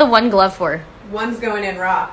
The one glove for? One's going in raw.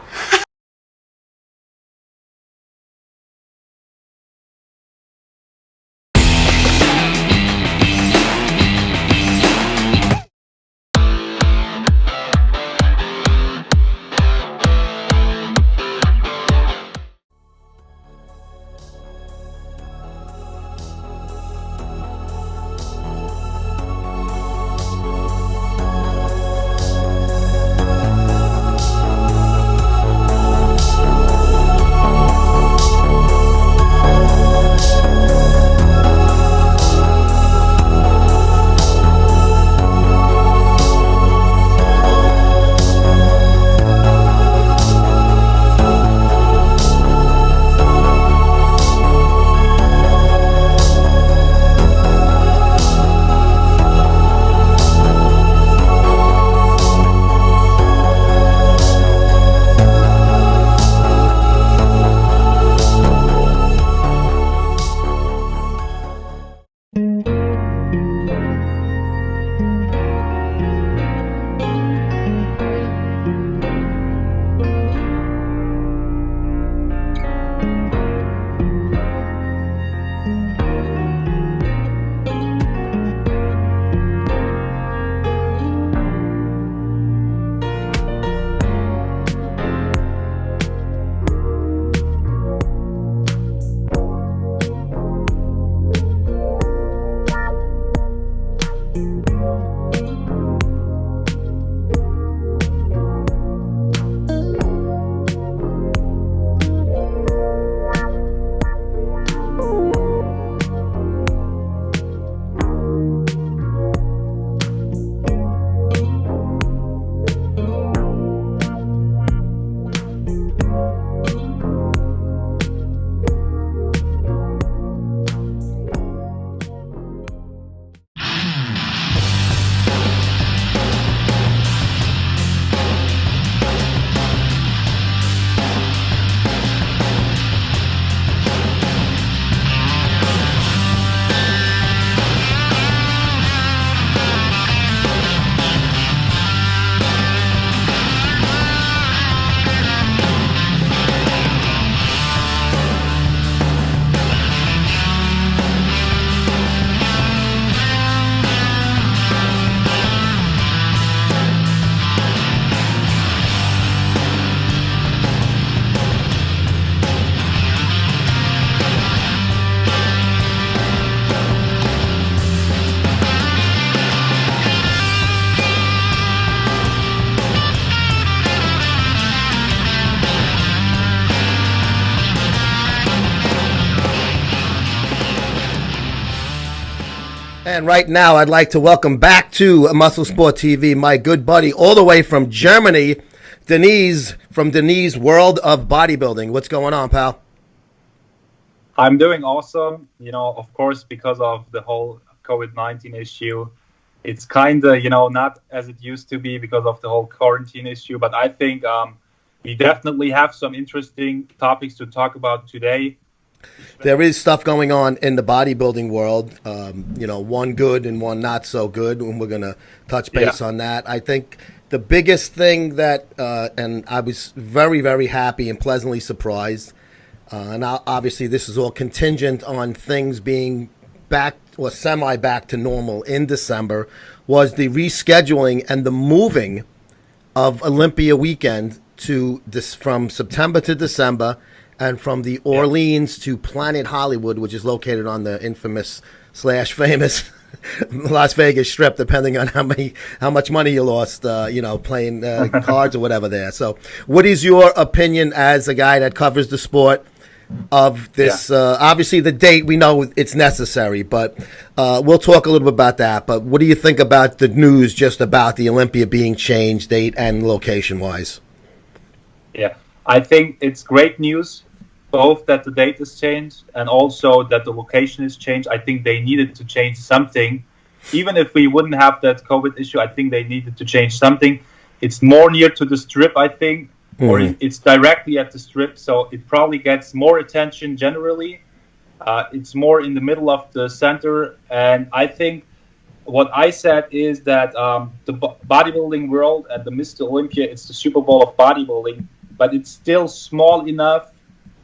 And right now, I'd like to welcome back to Muscle Sport TV my good buddy all the way from Germany, Deniz from Deniz World of Bodybuilding. What's going on, pal? I'm doing awesome. Of course, because of the whole COVID-19 issue, it's kind of, not as it used to be because of the whole quarantine issue. But I think we definitely have some interesting topics to talk about today. There is stuff going on in the bodybuilding world, one good and one not so good, and we're going to touch base on that. I think the biggest thing that, and I was very, very happy and pleasantly surprised, and obviously this is all contingent on things being back or semi-back to normal in December, was the rescheduling and the moving of Olympia weekend from September to December, and from the Orleans to Planet Hollywood, which is located on the infamous / famous Las Vegas Strip, depending on how much money you lost, playing cards or whatever there. So, what is your opinion as a guy that covers the sport of this? Obviously, the date, we know it's necessary, but we'll talk a little bit about that. But what do you think about the news just about the Olympia being changed, date and location-wise? Yeah, I think it's great news. Both that the date is changed and also that the location is changed. I think they needed to change something. Even if we wouldn't have that COVID issue, I think they needed to change something. It's more near to the Strip, I think, or it's directly at the Strip, so it probably gets more attention generally. It's more in the middle of the center, and I think what I said is that the bodybuilding world and the Mr. Olympia, it's the Super Bowl of bodybuilding, but it's still small enough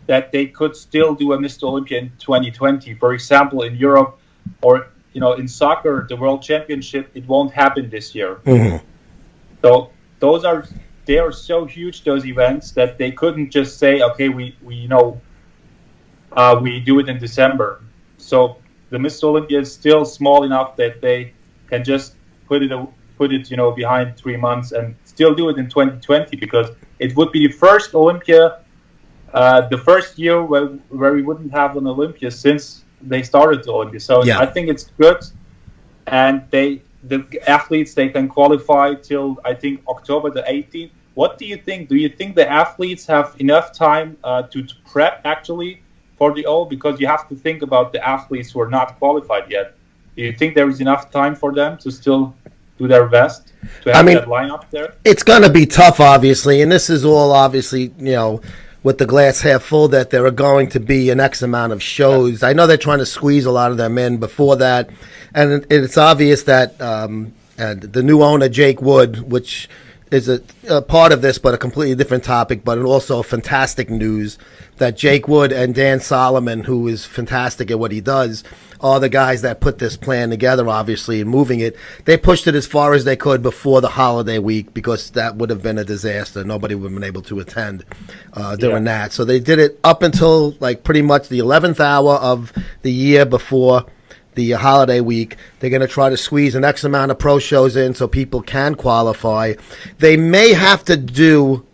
that they could still do a Mr. Olympia in 2020. For example, in Europe or in soccer, the World Championship, it won't happen this year. Mm-hmm. So they are so huge, those events, that they couldn't just say, okay, we do it in December. So the Mr. Olympia is still small enough that they can just put it behind 3 months and still do it in 2020, because it would be the first Olympia, the first year where we wouldn't have an Olympia since they started the Olympia. So I think it's good, and the athletes, they can qualify till I think October the 18th. What do you think? Do you think the athletes have enough time to prep actually for the O? Because you have to think about the athletes who are not qualified yet. Do you think there is enough time for them to still do their best to have that lineup there? It's going to be tough, obviously, and this is all obviously, with the glass half full, that there are going to be an X amount of shows. I know they're trying to squeeze a lot of them in before that, and it's obvious that the new owner, Jake Wood, which is a part of this, but a completely different topic, but also fantastic news that Jake Wood and Dan Solomon, who is fantastic at what he does, are the guys that put this plan together, obviously, and moving it. They pushed it as far as they could before the holiday week, because that would have been a disaster. Nobody would have been able to attend during that. So they did it up until pretty much the 11th hour of the year before the holiday week. They're going to try to squeeze an X amount of pro shows in so people can qualify. They may have to do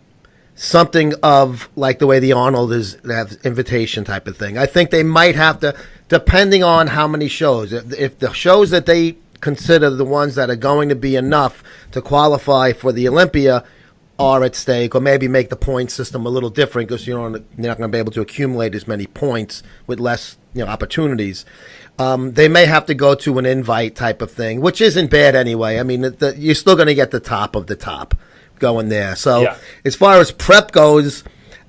something of the way the Arnold is, that invitation type of thing. I think they might have to, depending on how many shows. If the shows that they consider the ones that are going to be enough to qualify for the Olympia are at stake, or maybe make the point system a little different, because you're not going to be able to accumulate as many points with less opportunities. They may have to go to an invite type of thing, which isn't bad anyway. I mean, you're still going to get the top of the top going there. So as far as prep goes,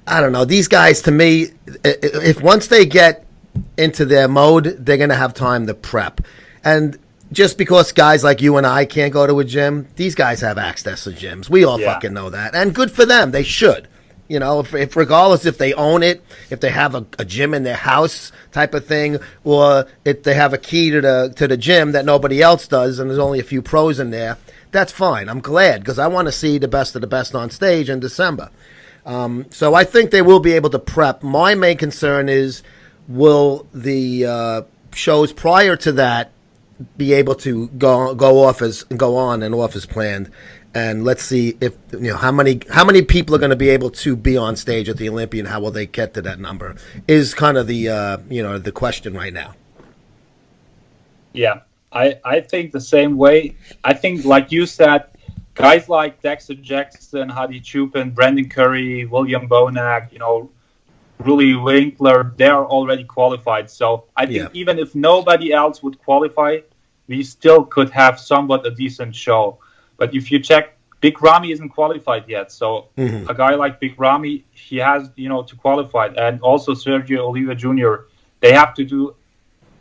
I don't know. These guys, to me, if once they get into their mode, they're going to have time to prep. And just because guys like you and I can't go to a gym, these guys have access to gyms. We all fucking know that. And good for them. They should. If regardless if they own it, if they have a gym in their house type of thing, or if they have a key to the gym that nobody else does and there's only a few pros in there, that's fine. I'm glad, because I want to see the best of the best on stage in December. So I think they will be able to prep. My main concern is, will the shows prior to that be able to go on and off as planned? And let's see if how many people are going to be able to be on stage at the Olympia, and how will they get to that number is kind of the the question right now. Yeah, I think the same way. I think, like you said, guys like Dexter Jackson, Hadi Chupin, Brandon Curry, William Bonac, Ruli Winkler, they are already qualified. So I think even if nobody else would qualify, we still could have somewhat a decent show. But if you check, Big Ramy isn't qualified yet. So a guy like Big Ramy, he has, to qualify. And also Sergio Oliva Jr., they have to do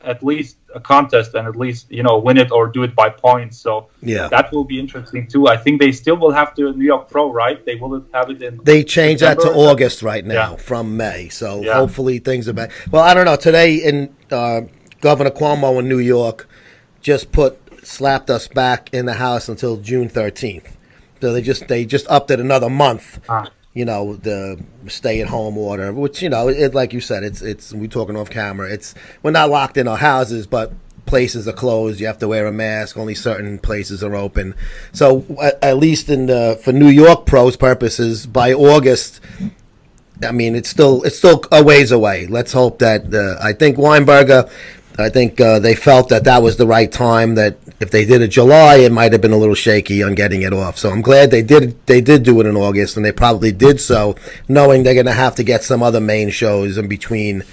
at least a contest and at least, win it or do it by points. So that will be interesting too. I think they still will have the New York Pro, right? They will have it in. They changed that to August right now from May. So hopefully things are back. Well, I don't know. Today in Governor Cuomo in New York just slapped us back in the house until June 13th. So they just upped it another month. The stay-at-home order, which like you said, it's we talking off camera. We're not locked in our houses, but places are closed. You have to wear a mask. Only certain places are open. So at least for New York pros purposes, by August, I mean it's still a ways away. Let's hope that I think Weinberger. I think they felt that was the right time, that if they did it July, it might have been a little shaky on getting it off. So I'm glad they did do it in August, and they probably did so knowing they're going to have to get some other main shows in between.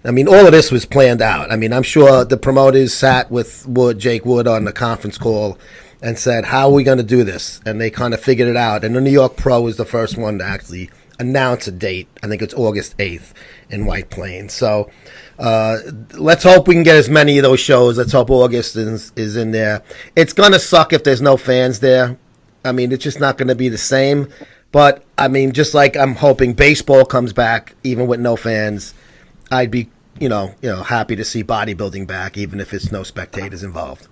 I mean, all of this was planned out. I mean, I'm sure the promoters sat with Jake Wood on the conference call and said, how are we going to do this? And they kind of figured it out. And the New York Pro was the first one to actually announce a date. I think it's August 8th in White Plains. So let's hope we can get as many of those shows. Let's hope August is in there. It's going to suck if there's no fans there. I mean, it's just not going to be the same. But, I mean, just like I'm hoping baseball comes back, even with no fans, I'd be, happy to see bodybuilding back, even if it's no spectators involved.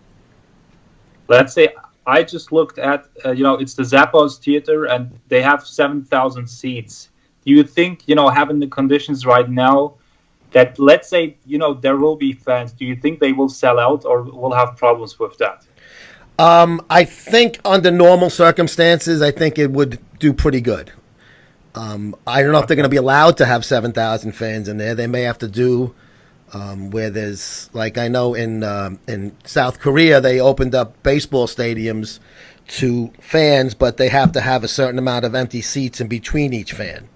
Let's say I just looked at, it's the Zappos Theater, and they have 7,000 seats. Do you think, having the conditions right now, that let's say, there will be fans, do you think they will sell out or will have problems with that? I think under normal circumstances, I think it would do pretty good. I don't know if they're going to be allowed to have 7,000 fans in there. They may have to do where there's, like I know in South Korea, they opened up baseball stadiums to fans, but they have to have a certain amount of empty seats in between each fan.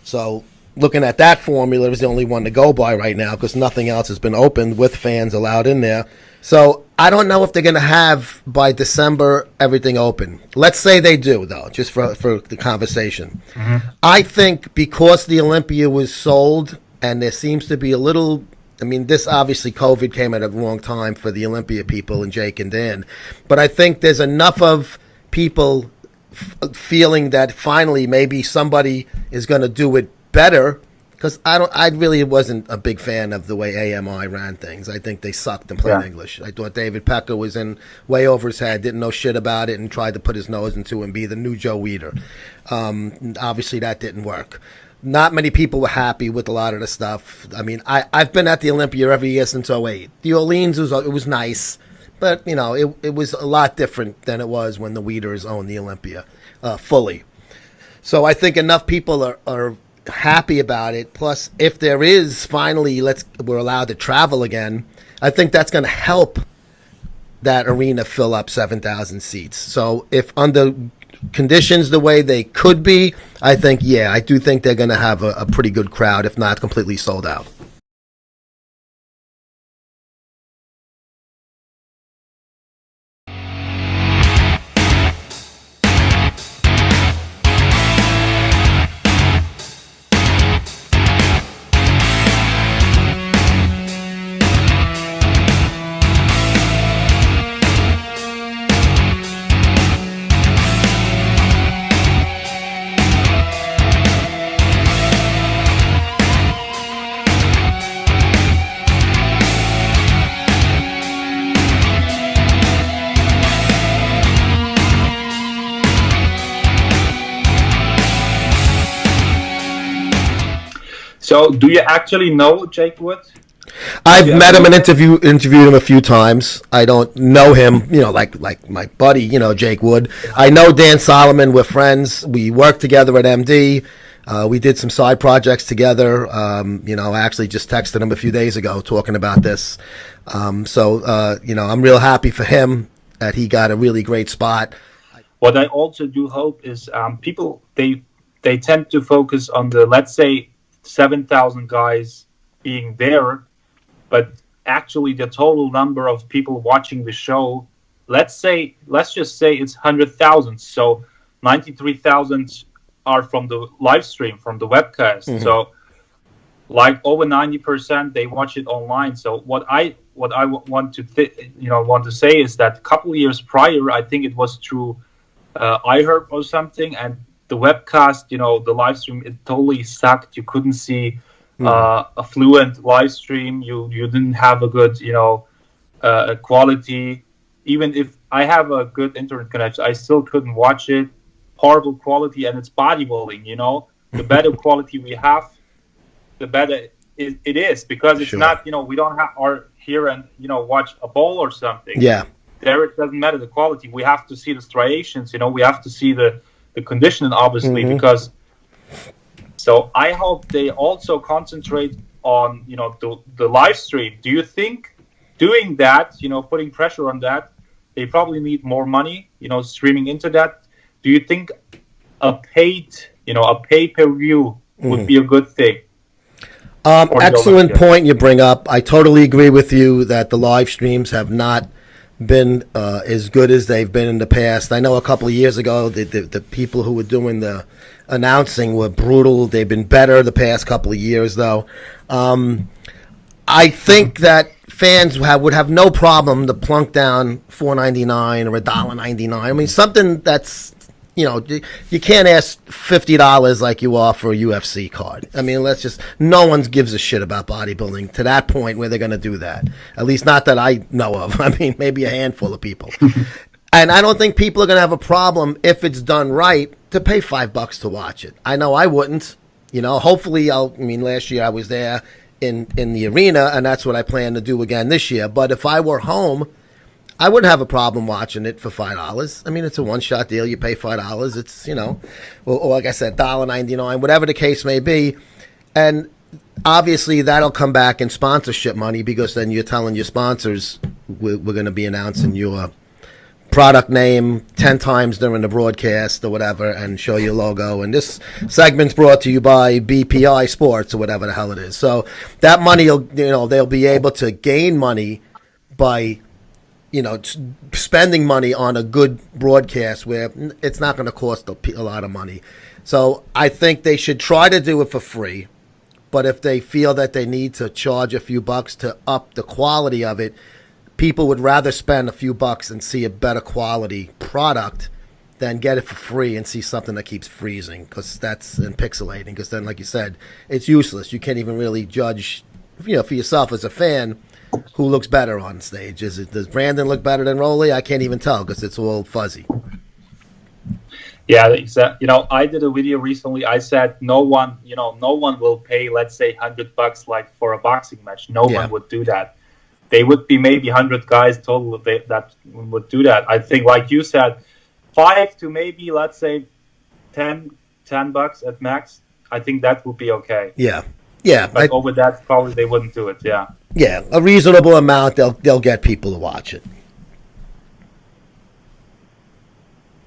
So looking at that formula is the only one to go by right now because nothing else has been opened with fans allowed in there. So I don't know if they're going to have by December everything open. Let's say they do, though, just for the conversation. Mm-hmm. I think because the Olympia was sold and there seems to be a little, I mean, this obviously COVID came at a wrong time for the Olympia people and Jake and Dan, but I think there's enough of people feeling that finally maybe somebody is going to do it better. Because I really wasn't a big fan of the way AMI ran things. I think they sucked in plain English. I thought David Pecker was in way over his head, didn't know shit about it, and tried to put his nose into it and be the new Joe Weider. Obviously, that didn't work. Not many people were happy with a lot of the stuff. I mean, I've been at the Olympia every year since '08. The Orleans was nice, but it was a lot different than it was when the Weiders owned the Olympia fully. So I think enough people are happy about it. Plus, if there is finally we're allowed to travel again, I think that's going to help that arena fill up 7,000 seats. So if under conditions the way they could be, I do think they're going to have a pretty good crowd, if not completely sold out. So, do you actually know Jake Wood? I've met him and interviewed him a few times. I don't know him, like my buddy, Jake Wood. I know Dan Solomon. We're friends. We worked together at MD. We did some side projects together. I actually just texted him a few days ago talking about this. I'm real happy for him that he got a really great spot. What I also do hope is people, they tend to focus on the, let's say, 7,000 guys being there, but actually the total number of people watching the show, let's just say it's 100,000. So 93,000 are from the live stream, from the webcast. Mm-hmm. So like over 90% they watch it online. So what I want to say is that a couple of years prior, I think it was through iHerb or something, and the webcast, the live stream, it totally sucked. You couldn't see a fluent live stream. You didn't have a good, quality. Even if I have a good internet connection, I still couldn't watch it. Horrible quality, and it's bodybuilding, The better quality we have, the better it is, because it's not, we don't have here and, watch a bowl or something. Yeah. There it doesn't matter the quality. We have to see the striations, we have to see the conditioning, obviously, because so I hope they also concentrate on the live stream. Do you think doing that, putting pressure on that, they probably need more money, streaming into that? Do you think a pay-per-view would be a good thing? Excellent point you bring up. I totally agree with you that the live streams have not been as good as they've been in the past. I know a couple of years ago the people who were doing the announcing were brutal. They've been better the past couple of years, though. I think that fans would have no problem to plunk down $4.99 or $1.99. I mean, something that's, you can't ask $50 like you are for a UFC card. I mean, no one gives a shit about bodybuilding to that point where they're going to do that. At least not that I know of. I mean, maybe a handful of people. And I don't think people are going to have a problem, if it's done right, to pay $5 to watch it. I know I wouldn't. Hopefully last year I was there in the arena, and that's what I plan to do again this year. But if I were home, I wouldn't have a problem watching it for $5. I mean, it's a one-shot deal. You pay $5. It's, or like I said, $1.99, whatever the case may be. And obviously that'll come back in sponsorship money, because then you're telling your sponsors we're going to be announcing your product name 10 times during the broadcast or whatever, and show your logo. And this segment's brought to you by BPI Sports or whatever the hell it is. So that money, they'll be able to gain money by spending money on a good broadcast where it's not going to cost a lot of money. So I think they should try to do it for free. But if they feel that they need to charge a few bucks to up the quality of it, people would rather spend a few bucks and see a better quality product than get it for free and see something that keeps freezing, because that's and pixelating. Because then, like you said, it's useless. You can't even really judge, for yourself as a fan, who looks better on stage. Does Brandon look better than Rolly? I can't even tell because it's all fuzzy. Yeah, exactly. I did a video recently. I said no one will pay, let's say, $100 like for a boxing match. No one would do that. They would be maybe 100 guys total that would do that. I think, like you said, 5 to maybe, let's say, $10 at max. I think that would be okay. Yeah. But over that, probably they wouldn't do it. Yeah. Yeah, a reasonable amount. They'll get people to watch it.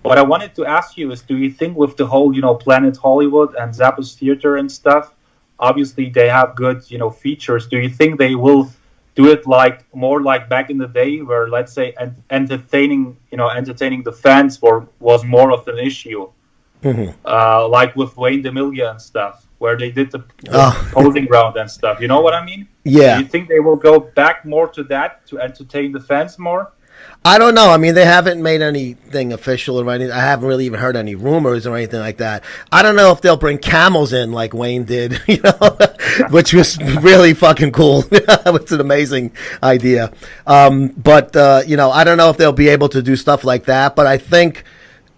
What I wanted to ask you is, do you think with the whole, Planet Hollywood and Zappos Theater and stuff, obviously they have good, features. Do you think they will do it more like back in the day, where, let's say, entertaining the fans was more of an issue, like with Wayne DeMilia and stuff, where they did the posing round and stuff. You know what I mean? Yeah. Do you think they will go back more to that to entertain the fans more? I don't know. I mean, they haven't made anything official or anything. I haven't really even heard any rumors or anything like that. I don't know if they'll bring camels in like Wayne did, which was really fucking cool. It's an amazing idea. But I don't know if they'll be able to do stuff like that. But I think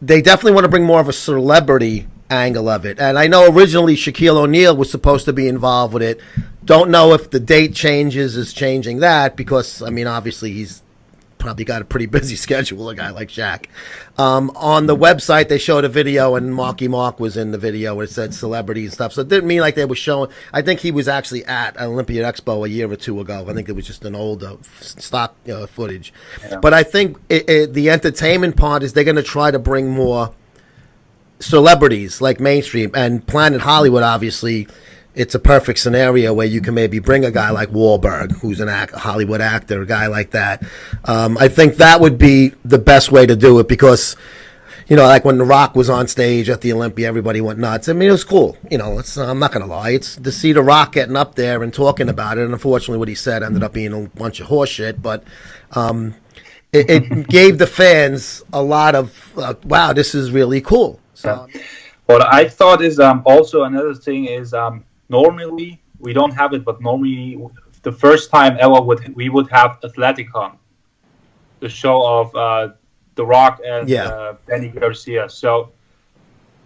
they definitely want to bring more of a celebrity angle of it. And I know originally Shaquille O'Neal was supposed to be involved with it. Don't know if the date changes is changing that, because, obviously he's probably got a pretty busy schedule, a guy like Shaq. On the website, they showed a video, and Marky Mark was in the video where it said celebrity and stuff. So it didn't mean like they were showing. I think he was actually at Olympia Expo a year or two ago. I think it was just an old stock footage. Yeah. But I think the entertainment part is they're going to try to bring more celebrities, like mainstream. And Planet Hollywood, obviously, it's a perfect scenario where you can maybe bring a guy like Wahlberg, who's a Hollywood actor, a guy like that. I think that would be the best way to do it, because, like when The Rock was on stage at the Olympia, everybody went nuts. I mean, it was cool. I'm not going to lie. It's to see The Rock getting up there and talking about it. And unfortunately, what he said ended up being a bunch of horse shit. But it gave the fans a lot of, wow, this is really cool. So, what I thought is also another thing is, normally, we don't have it, but normally the first time ever we would have Athleticon, the show of The Rock and Danny Garcia. So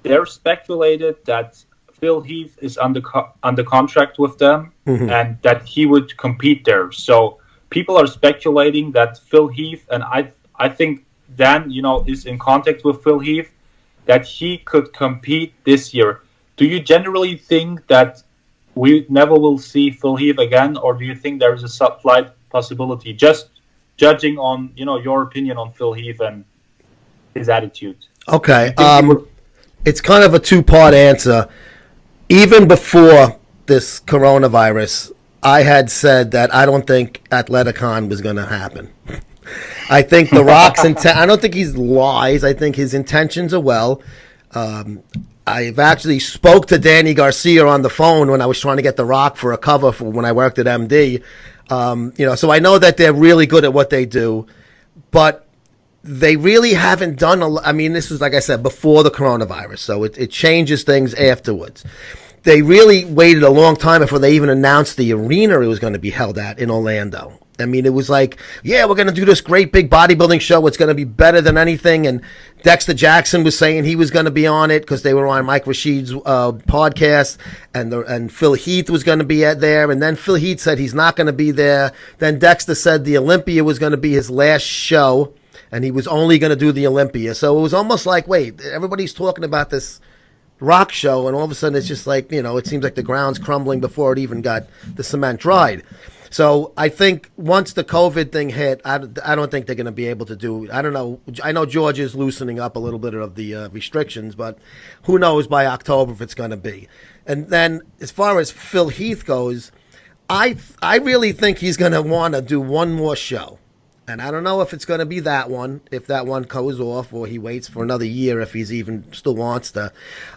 they're speculated that Phil Heath is under contract with them, and that he would compete there. So people are speculating that Phil Heath, and I think Dan, is in contact with Phil Heath, that he could compete this year. Do you generally think that we never will see Phil Heath again, or do you think there is a slight possibility, just judging on your opinion on Phil Heath and his attitude? Okay, it's kind of a two-part answer. Even before this coronavirus, I had said that I don't think Athleticon was going to happen. I think The Rock's intent. I don't think he's lies. I think his intentions are well. I've actually spoke to Danny Garcia on the phone when I was trying to get The Rock for a cover for when I worked at MD. So I know that they're really good at what they do, but they really haven't done I mean, this was, like I said, before the coronavirus, so it changes things afterwards. They really waited a long time before they even announced the arena it was going to be held at in Orlando. I mean, it was like, yeah, we're going to do this great big bodybuilding show. It's going to be better than anything. And Dexter Jackson was saying he was going to be on it because they were on Mike Rashid's podcast. And Phil Heath was going to be there. And then Phil Heath said he's not going to be there. Then Dexter said the Olympia was going to be his last show. And he was only going to do the Olympia. So it was almost like, wait, everybody's talking about this Rock show. And all of a sudden it's just like, it seems like the ground's crumbling before it even got the cement dried. So I think once the COVID thing hit, I don't think they're going to be able to do. I don't know. I know Georgia is loosening up a little bit of the restrictions, but who knows by October if it's going to be. And then as far as Phil Heath goes, I really think he's going to want to do one more show. And I don't know if it's going to be that one, if that one goes off, or he waits for another year if he's even still wants to.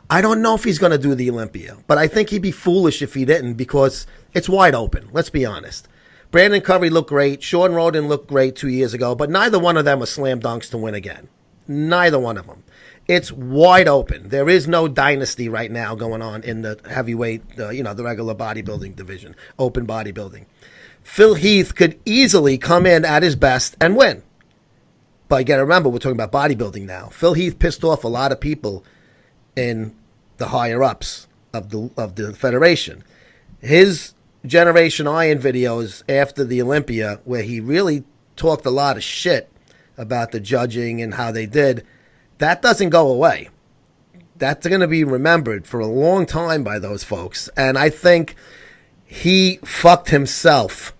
I don't know if he's going to do the Olympia, but I think he'd be foolish if he didn't because it's wide open. Let's be honest. Brandon Curry looked great. Sean Roden looked great 2 years ago, but neither one of them are slam dunks to win again. Neither one of them. It's wide open. There is no dynasty right now going on in the heavyweight, the regular bodybuilding division, open bodybuilding. Phil Heath could easily come in at his best and win. But you got to remember, we're talking about bodybuilding now. Phil Heath pissed off a lot of people in the higher ups of the federation. His Generation Iron videos after the Olympia, where he really talked a lot of shit about the judging and how they did, that doesn't go away. That's going to be remembered for a long time by those folks. And I think he fucked himself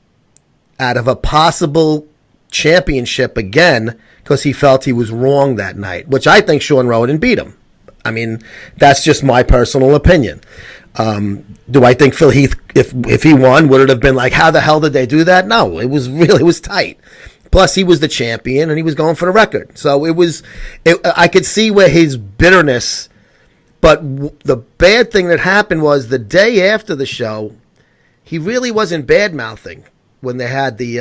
out of a possible championship again because he felt he was wrong that night, which I think Sean Roden beat him. I mean, that's just my personal opinion. Do I think Phil Heath, if he won, would it have been like, how the hell did they do that? No, it was tight. Plus, he was the champion and he was going for the record. So I could see where his bitterness, but the bad thing that happened was the day after the show, he really wasn't bad-mouthing when they had the,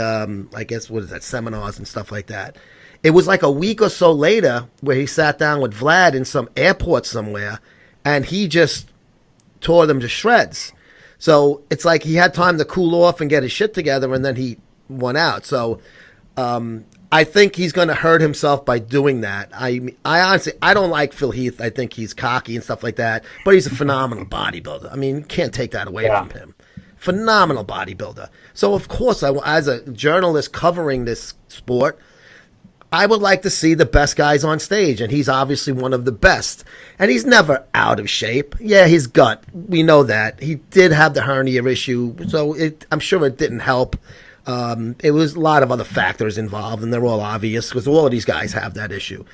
seminars and stuff like that. It was like a week or so later where he sat down with Vlad in some airport somewhere, and he just tore them to shreds. So it's like he had time to cool off and get his shit together, and then he won out. So I think he's going to hurt himself by doing that. I honestly, I don't like Phil Heath. I think he's cocky and stuff like that, but he's a phenomenal bodybuilder. I mean, can't take that away from him. Phenomenal bodybuilder. So, of course, as a journalist covering this sport, I would like to see the best guys on stage, and he's obviously one of the best. And he's never out of shape. Yeah, his gut, we know that. He did have the hernia issue, so I'm sure it didn't help. It was a lot of other factors involved, and they're all obvious because all of these guys have that issue.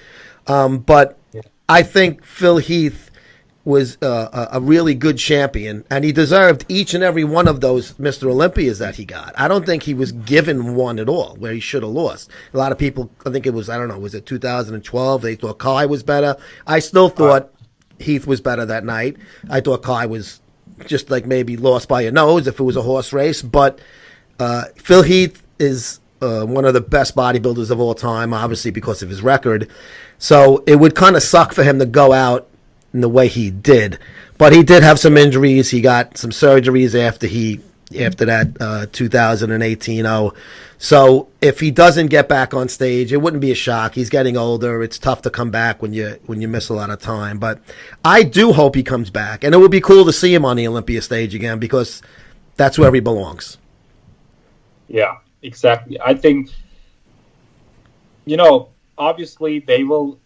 But I think Phil Heath was a really good champion, and he deserved each and every one of those Mr. Olympias that he got. I don't think he was given one at all where he should have lost. A lot of people, I think it was, I don't know, was it 2012? They thought Kai was better. I still thought Heath was better that night. I thought Kai was just like maybe lost by a nose if it was a horse race, but Phil Heath is one of the best bodybuilders of all time, obviously because of his record. So it would kind of suck for him to go out in the way he did. But he did have some injuries. He got some surgeries after that 2018. So if he doesn't get back on stage, it wouldn't be a shock. He's getting older. It's tough to come back when you miss a lot of time. But I do hope he comes back. And it would be cool to see him on the Olympia stage again because that's where he belongs. Yeah, exactly. I think, obviously they will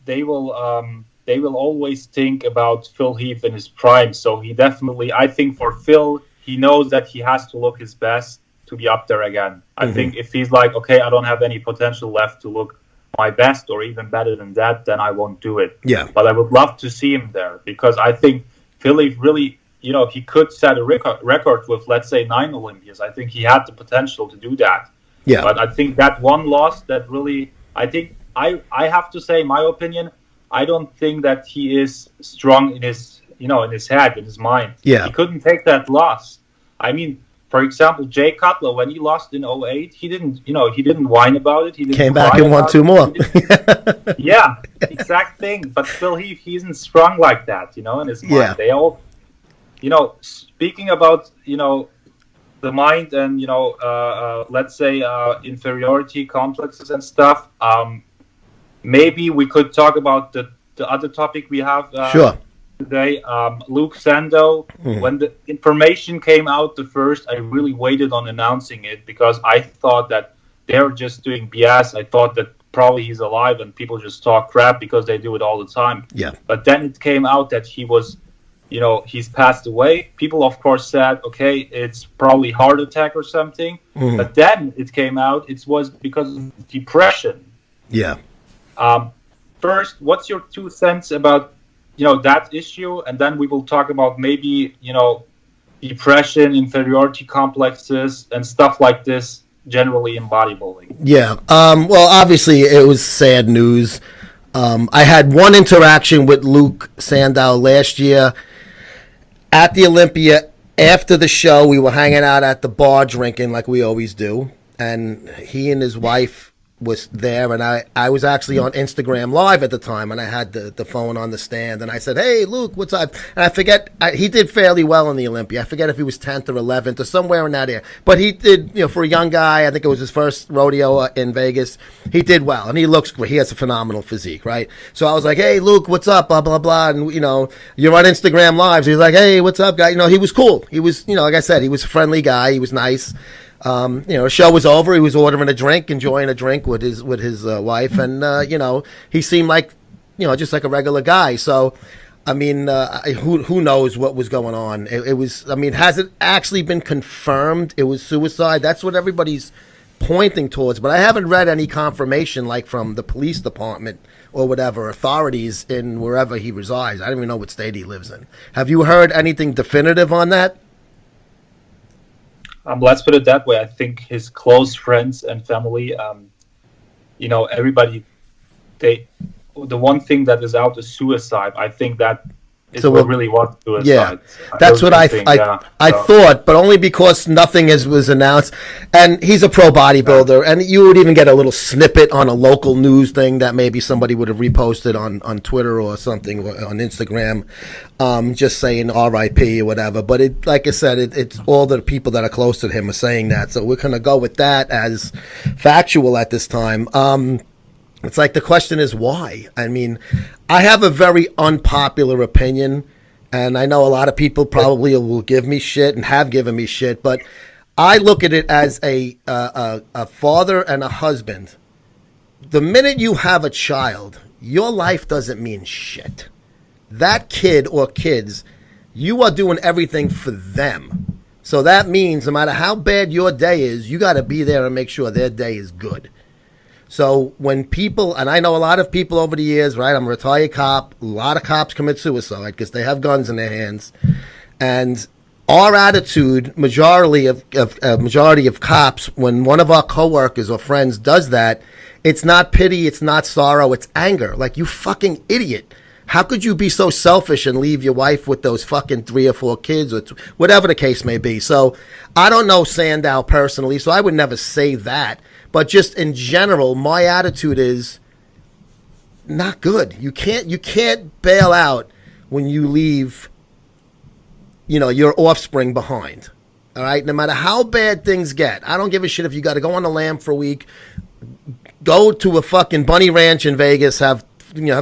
always think about Phil Heath in his prime. So he definitely, I think for Phil, he knows that he has to look his best to be up there again. I think if he's like, okay, I don't have any potential left to look my best or even better than that, then I won't do it. Yeah. But I would love to see him there because I think Phil Heath really, he could set a record with, let's say, 9 Olympias. I think he had the potential to do that. Yeah. But I think that one loss that really, I have to say my opinion. I don't think that he is strong in his, in his head, in his mind. Yeah. He couldn't take that loss. I mean, for example, Jay Cutler, when he lost in 08, he didn't whine about it. He didn't came back and won 2 more. Yeah, exact thing. But still, he isn't strong like that, in his mind. Yeah. They all, speaking about, the mind and, let's say inferiority complexes and stuff, maybe we could talk about the other topic we have Sure. today. Luke Sandoe, when the information came out the first, I really waited on announcing it because I thought that they were just doing BS. I thought that probably he's alive and people just talk crap because they do it all the time. Yeah. But then it came out that he was, he's passed away. People, of course, said, okay, it's probably heart attack or something. But then it came out it was because of depression. Yeah. First, what's your 2 cents about that issue, and then we will talk about maybe depression, inferiority complexes, and stuff like this generally in bodybuilding. Yeah. Well, obviously, it was sad news. I had one interaction with Luke Sandoe last year at the Olympia. After the show, we were hanging out at the bar drinking like we always do, and he and his wife was there, and I was actually on Instagram Live at the time, and I had the phone on the stand, and I said, "Hey, Luke, what's up?" And I forget, he did fairly well in the Olympia. I forget if he was 10th or 11th or somewhere in that area, but he did, for a young guy, I think it was his first rodeo in Vegas, he did well, and he looks great. He has a phenomenal physique, right? So I was like, "Hey, Luke, what's up, blah, blah, blah," and, you're on Instagram Live, so he's like, "Hey, what's up, guy?" He was cool. He was, like I said, he was a friendly guy. He was nice. The show was over. He was ordering a drink, enjoying a drink with his wife, and he seemed like, just like a regular guy. So, I mean, who knows what was going on? It was. I mean, has it actually been confirmed it was suicide? That's what everybody's pointing towards. But I haven't read any confirmation, like from the police department or whatever authorities in wherever he resides. I don't even know what state he lives in. Have you heard anything definitive on that? Let's put it that way. I think his close friends and family, everybody, the one thing that is out is suicide. I think that is what really was suicide. Yeah, that's what I thought, but only because nothing was announced. And he's a pro bodybuilder, and you would even get a little snippet on a local news thing that maybe somebody would have reposted on Twitter or something, or on Instagram, just saying R.I.P. or whatever. But like I said, it's all the people that are close to him are saying that, so we're gonna go with that as factual at this time. It's like the question is why? I mean, I have a very unpopular opinion, and I know a lot of people probably will give me shit and have given me shit, but I look at it as a father and a husband. The minute you have a child, your life doesn't mean shit. That kid or kids, you are doing everything for them. So that means no matter how bad your day is, you got to be there and make sure their day is good. So when people, and I know a lot of people over the years, right? I'm a retired cop. A lot of cops commit suicide because they have guns in their hands. And our attitude, majority of cops, when one of our coworkers or friends does that, it's not pity, it's not sorrow, it's anger. Like, you fucking idiot. How could you be so selfish and leave your wife with those fucking 3 or 4 kids or whatever the case may be? So I don't know Sandow personally, so I would never say that. But just in general, my attitude is not good. You can't bail out when you leave, your offspring behind. All right? No matter how bad things get. I don't give a shit if you got to go on the lam for a week, go to a fucking bunny ranch in Vegas, have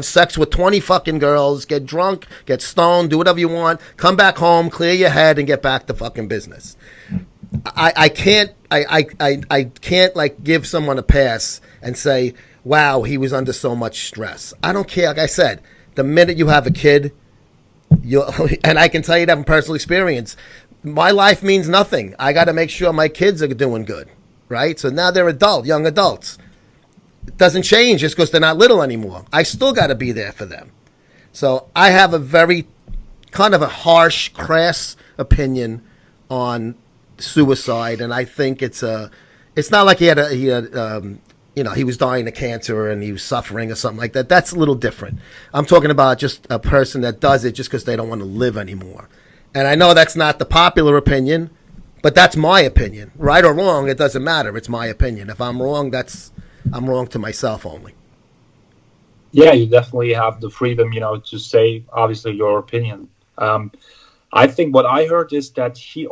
sex with 20 fucking girls, get drunk, get stoned, do whatever you want, come back home, clear your head, and get back to fucking business. I can't like give someone a pass and say, wow, he was under so much stress. I don't care. Like I said, the minute you have a kid, and I can tell you that from personal experience, my life means nothing. I got to make sure my kids are doing good, right? So now they're young adults. It doesn't change just because they're not little anymore. I still got to be there for them. So I have a very kind of a harsh, crass opinion on suicide, and I think it's It's not like he had he was dying of cancer and he was suffering or something like that. That's a little different. I'm talking about just a person that does it just because they don't want to live anymore. And I know that's not the popular opinion, but that's my opinion. Right or wrong, it doesn't matter. It's my opinion. If I'm wrong, I'm wrong to myself only. Yeah, you definitely have the freedom, to say, obviously, your opinion. I think what I heard is that he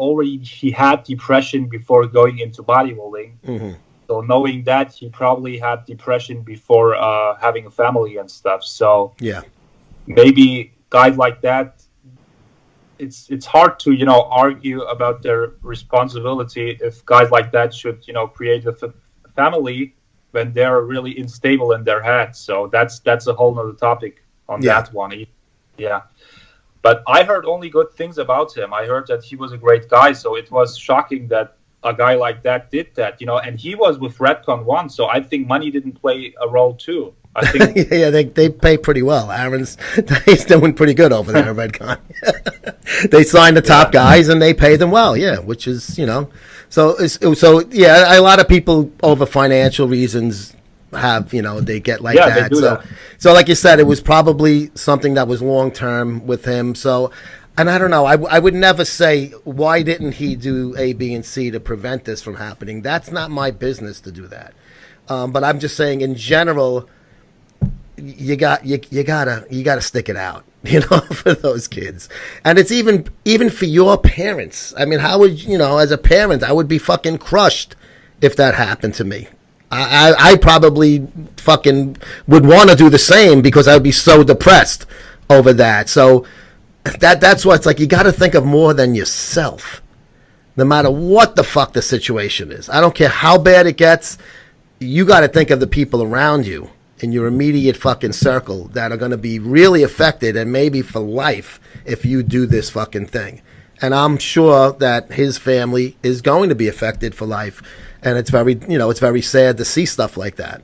had depression before going into bodybuilding. Mm-hmm. So knowing that, he probably had depression before having a family and stuff. So yeah, maybe guys like that, it's hard to argue about their responsibility if guys like that should create a family when they're really unstable in their head. So that's a whole nother topic on that one. Yeah. But I heard only good things about him. I heard that he was a great guy. So it was shocking that a guy like that did that, and he was with Redcon 1. So I think money didn't play a role too. I think yeah, they pay pretty well. He's doing pretty good over there at Redcon. They sign the top guys and they pay them well. Yeah, which is so yeah. A lot of people over financial reasons have they get like that. They do that. So like you said, it was probably something that was long term with him. So. And I don't know, I would never say, why didn't he do A, B, and C to prevent this from happening? That's not my business to do that. But I'm just saying, in general, you gotta stick it out, for those kids. And it's even for your parents. I mean, how would, as a parent, I would be fucking crushed if that happened to me. I probably fucking would want to do the same because I would be so depressed over that. So... That's why it's like you got to think of more than yourself, no matter what the fuck the situation is. I don't care how bad it gets. You got to think of the people around you in your immediate fucking circle that are going to be really affected and maybe for life if you do this fucking thing. And I'm sure that his family is going to be affected for life. And it's very, it's very sad to see stuff like that.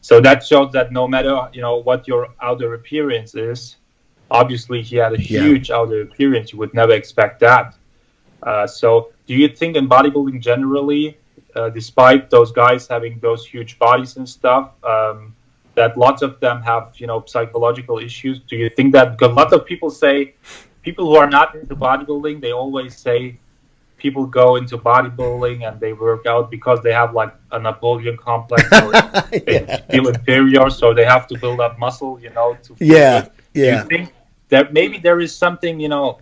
So that shows that no matter what your outer appearance is, obviously he had a huge outer appearance. You would never expect that. So do you think in bodybuilding generally, despite those guys having those huge bodies and stuff, that lots of them have psychological issues? Do you think that, because a lot of people say, people who are not into bodybuilding, they always say people go into bodybuilding and they work out because they have like a Napoleon complex or they feel inferior, so they have to build up muscle, to feel good. Do you think that maybe there is something,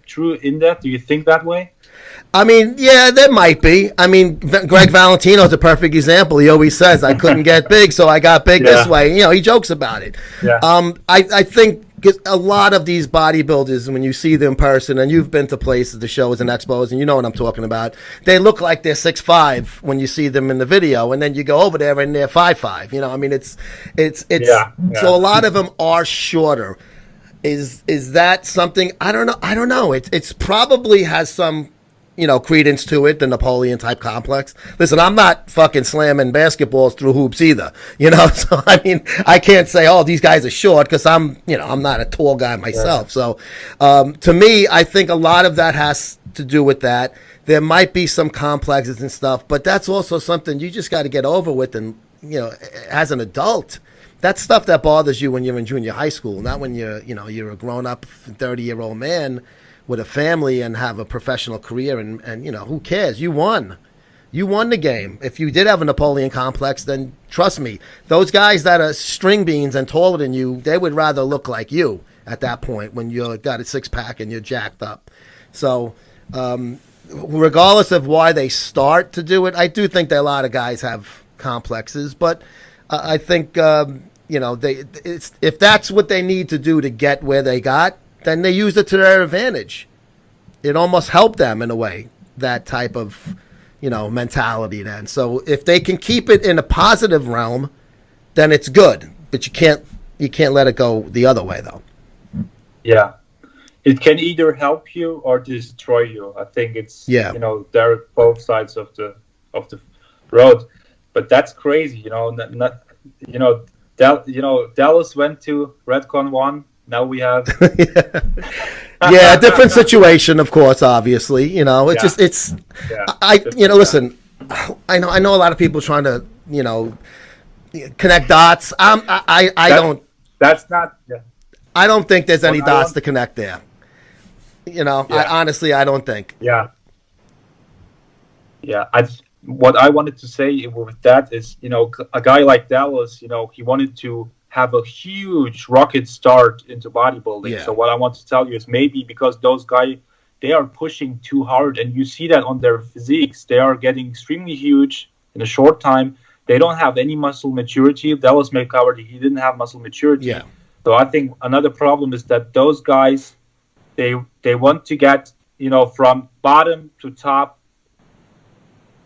true in that? Do you think that way? I mean, yeah, there might be. I mean, Greg Valentino's a perfect example. He always says, I couldn't get big, so I got big this way. He jokes about it. Yeah. I think because a lot of these bodybuilders, when you see them in person, and you've been to places, the shows and expos, and you know what I'm talking about, they look like they're 6'5" when you see them in the video, and then you go over there and they're 5'5". I mean, it's so a lot of them are shorter. Is that something? I don't know. It's probably has some credence to it, the Napoleon type complex. Listen, I'm not fucking slamming basketballs through hoops either, so I mean, I can't say, oh, these guys are short because I'm not a tall guy myself. So, to me, I think a lot of that has to do with that. There might be some complexes and stuff, but that's also something you just got to get over with. And, as an adult, that's stuff that bothers you when you're in junior high school, not when you're a grown up 30-year-old man with a family and have a professional career, and you know, who cares? You won. You won the game. If you did have a Napoleon complex, then trust me, those guys that are string beans and taller than you, they would rather look like you at that point when you got a six-pack and you're jacked up. So regardless of why they start to do it, I do think that a lot of guys have complexes, but I think, you know, if that's what they need to do to get where they got, then they use it to their advantage. It almost helped them in a way, that type of, you know, mentality then. So if they can keep it in a positive realm, then it's good. But you can't let it go the other way, though. Yeah. It can either help you or destroy you. I think it's, you know, there are both sides of the road. But that's crazy, you know. Dallas went to Redcon 1. Now we have yeah, a different situation, of course, obviously. You know, it's just listen, I know a lot of people trying to, you know, connect dots. I don't think there's any dots to connect there. You know, I don't think. Yeah. What I wanted to say with that is, you know, a guy like Dallas, you know, he wanted to have a huge rocket start into bodybuilding. Yeah. So what I want to tell you is maybe because those guys, they are pushing too hard, and you see that on their physiques. They are getting extremely huge in a short time. They don't have any muscle maturity. Dallas may cover he didn't have muscle maturity. Yeah. So I think another problem is that those guys, they want to get, you know, from bottom to top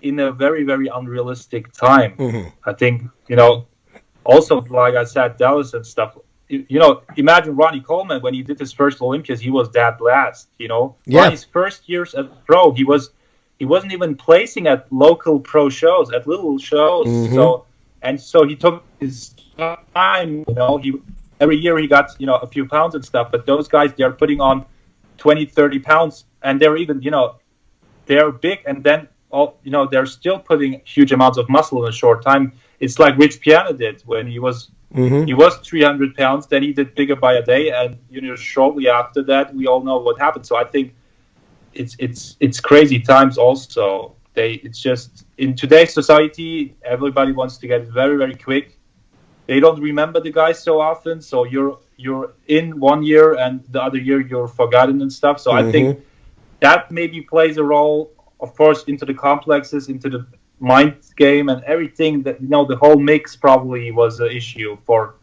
in a very, very unrealistic time. Mm-hmm. I think, you know, also, like I said, Dallas and stuff, you know, imagine Ronnie Coleman, when he did his first Olympias, he was that last, you know. Yeah. Ronnie's first years as pro, he wasn't even placing at local pro shows, at little shows. Mm-hmm. So he took his time, you know. Every year he got, you know, a few pounds and stuff, but those guys, they're putting on 20, 30 pounds, and they're even, you know, they're big, and then, you know, they're still putting huge amounts of muscle in a short time. It's like Rich Piana did when he was 300 pounds. Then he did bigger by a day, and you know, shortly after that, we all know what happened. So I think it's crazy times. Also, it's just in today's society, everybody wants to get it very, very quick. They don't remember the guys so often. So you're in 1 year, and the other year you're forgotten and stuff. So I think that maybe plays a role, of course, into the complexes, into the mind game and everything. That, you know, the whole mix probably was an issue for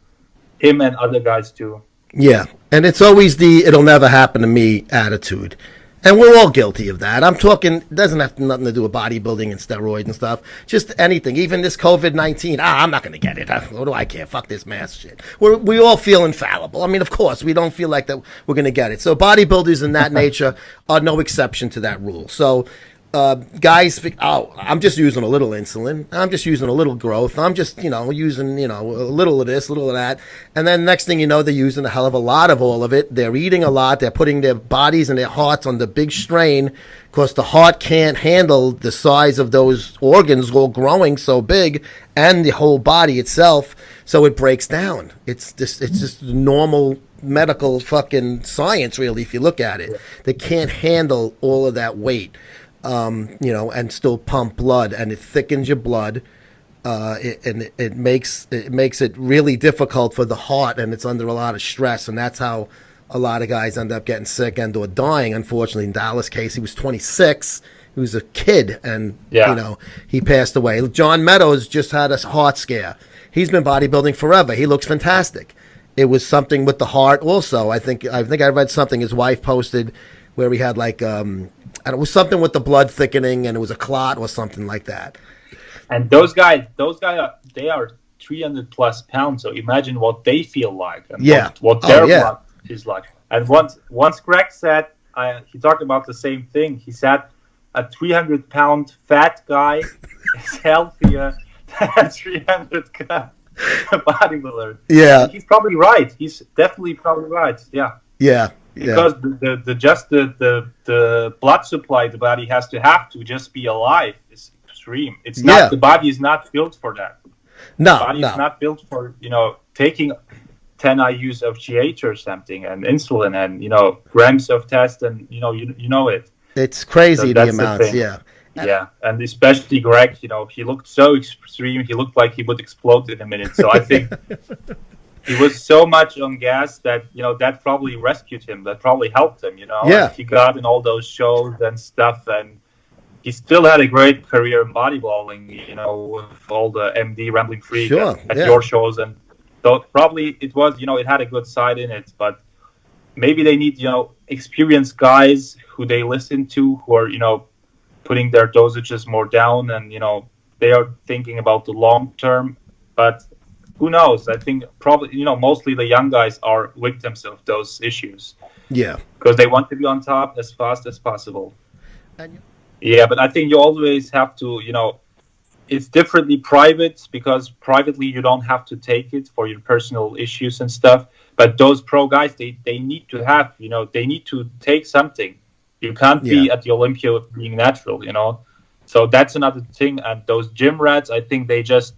him and other guys too. Yeah, and it's always it'll never happen to me attitude. And we're all guilty of that. I'm talking, it doesn't have nothing to do with bodybuilding and steroids and stuff. Just anything. Even this COVID-19. I'm not going to get it. What do I care? Fuck this mask shit. We all feel infallible. I mean, of course, we don't feel like that we're going to get it. So bodybuilders in that nature are no exception to that rule. So guys, I'm just using a little insulin. I'm just using a little growth. I'm just, you know, using, you know, a little of this, a little of that. And then next thing you know, they're using a hell of a lot of all of it. They're eating a lot. They're putting their bodies and their hearts under big strain because the heart can't handle the size of those organs all growing so big, and the whole body itself. So it breaks down. It's just normal medical fucking science, really, if you look at it. They can't handle all of that weight. You know, and still pump blood, and it thickens your blood. It makes it really difficult for the heart, and it's under a lot of stress, and that's how a lot of guys end up getting sick and or dying. Unfortunately, in Dallas' case, he was 26. He was a kid, and you know, he passed away. John Meadows just had a heart scare. He's been bodybuilding forever. He looks fantastic. It was something with the heart also. I think I read something his wife posted where he had like and it was something with the blood thickening, and it was a clot or something like that. And those guys they are 300 plus pounds. So imagine what they feel like, and what their blood is like. And once Greg said, he talked about the same thing. He said a 300-pound fat guy is healthier than a 300-pound bodybuilder. Yeah, and he's probably right. He's definitely probably right. Yeah. Yeah. Because the blood supply the body has to just be alive is extreme. It's not the body is not built for that. No, the body is not built for, you know, taking 10 IUs of GH or something, and insulin, and grams of test, and you know it. It's crazy, So the amounts. Yeah. Yeah, and especially Greg, he looked so extreme. He looked like he would explode in a minute. So I think he was so much on gas that that probably rescued him. That probably helped him. Yeah. And he got in all those shows and stuff, and he still had a great career in bodybuilding. With all the MD Rambling Freak at your shows, and so probably it was it had a good side in it, but maybe they need experienced guys who they listen to, who are putting their dosages more down, and they are thinking about the long term. But who knows? I think probably mostly the young guys are victims of those issues. Yeah, because they want to be on top as fast as possible. Yeah, but I think you always have to it's differently private, because privately you don't have to take it for your personal issues and stuff. But those pro guys, they need to have they need to take something. You can't be at the Olympia being natural, So that's another thing. And those gym rats, I think they just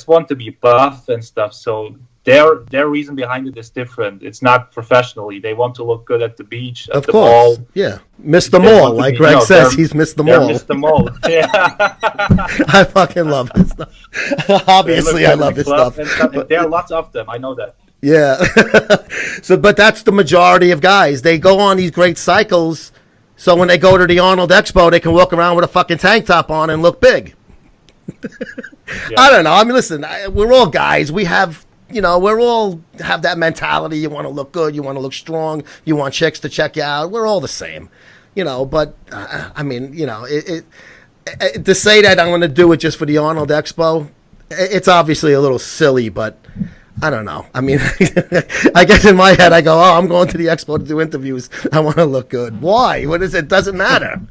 want to be buff and stuff. So their reason behind it is different. It's not professionally. They want to look good at the beach, at the mall. Yeah, miss them all. Like Greg says, he's missed them all. Missed them all. Yeah. I fucking love his stuff. Obviously, I love his stuff. And there are lots of them. I know that. Yeah. But that's the majority of guys. They go on these great cycles, so when they go to the Arnold Expo, they can walk around with a fucking tank top on and look big. I don't know. I mean, listen, we're all guys. We have, we're all have that mentality. You want to look good. You want to look strong. You want chicks to check you out. We're all the same, but I mean, to say that I'm going to do it just for the Arnold Expo, it's obviously a little silly, but I don't know. I mean, I guess in my head I go, I'm going to the expo to do interviews. I want to look good. Why? What is it? Doesn't matter.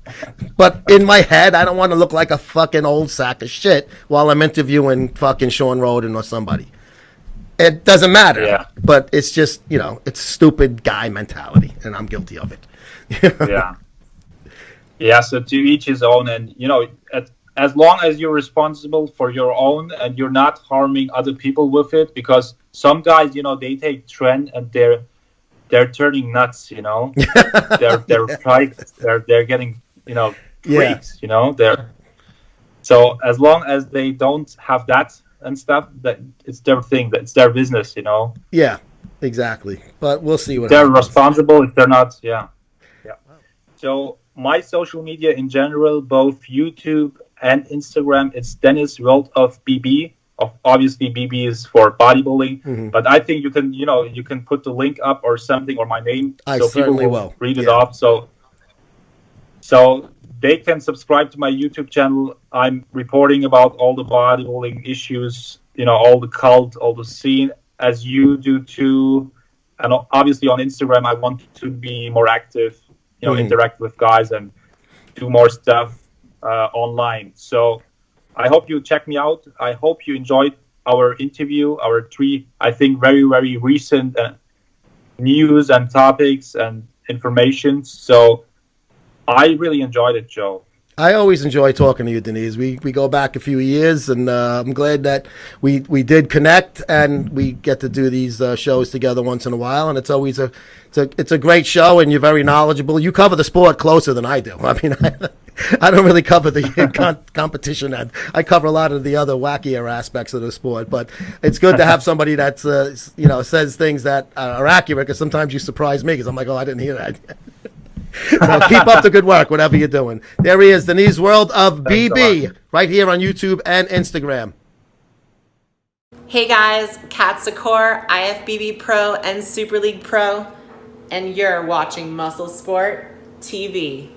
But in my head, I don't want to look like a fucking old sack of shit while I'm interviewing fucking Sean Roden or somebody. It doesn't matter. Yeah. But it's just, it's stupid guy mentality, and I'm guilty of it. Yeah. Yeah, so to each his own, and, as long as you're responsible for your own and you're not harming other people with it, because some guys, they take trend and they're turning nuts, they're getting, freaks, they're, so as long as they don't have that and stuff, that it's their thing, that's their business, Yeah, exactly. But we'll see what they're happens. responsible if they're not. Yeah. So my social media in general, both YouTube and Instagram, it's Deniz World of BB. Obviously, BB is for bodybuilding, but I think you can put the link up or something, or my name, so people will read it off. So they can subscribe to my YouTube channel. I'm reporting about all the bodybuilding issues, all the cult, all the scene, as you do too. And obviously on Instagram, I want to be more active, interact with guys and do more stuff online. So I hope you check me out. I hope you enjoyed our interview, our 3, I think, very, very recent news and topics and information. So I really enjoyed it, Joe. I always enjoy talking to you, Deniz. We go back a few years, and I'm glad that we did connect, and we get to do these shows together once in a while. And it's always it's a great show, and you're very knowledgeable. You cover the sport closer than I do. I mean, I don't really cover the competition end. I cover a lot of the other wackier aspects of the sport. But it's good to have somebody that's says things that are accurate, because sometimes you surprise me, because I'm like, oh, I didn't hear that. So keep up the good work, whatever you're doing. There he is, Deniz World of BB, right here on YouTube and Instagram. Hey guys, Kat Secor, IFBB Pro and Super League Pro, and you're watching Muscle Sport TV.